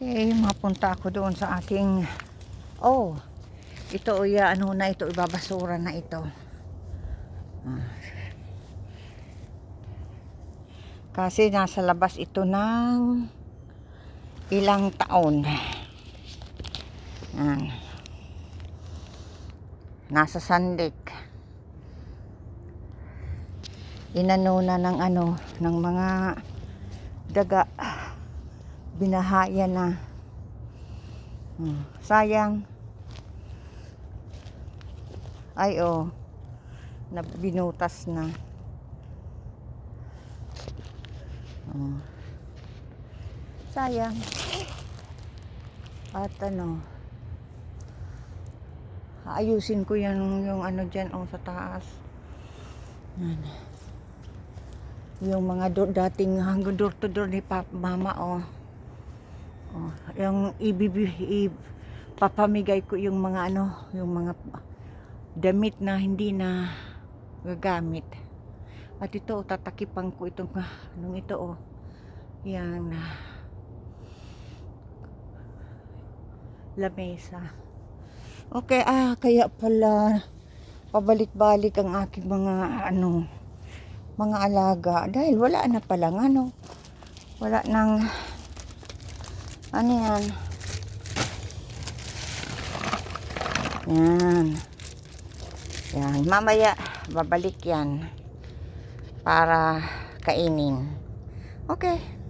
Okay, mapunta ako doon sa aking ito ano na ito, ibabasura na ito. Kasi nasa labas ito ng ilang taon. Nasa sandik. Inano na ng ng mga daga. Binahaya na. Sayang. Ay binutas na. Sayang. At ayusin ko yung dyan sa taas. Yung mga dating door to door ni mama yung papamigay ko yung mga yung mga damit na hindi na gagamit. At ito tatakipan ko itong ito yan lamesa. Okay, kaya pala pabalik-balik ang aking mga mga alaga dahil wala na palang wala nang yan. Yan, mamaya babalik yan para kainin. Okay.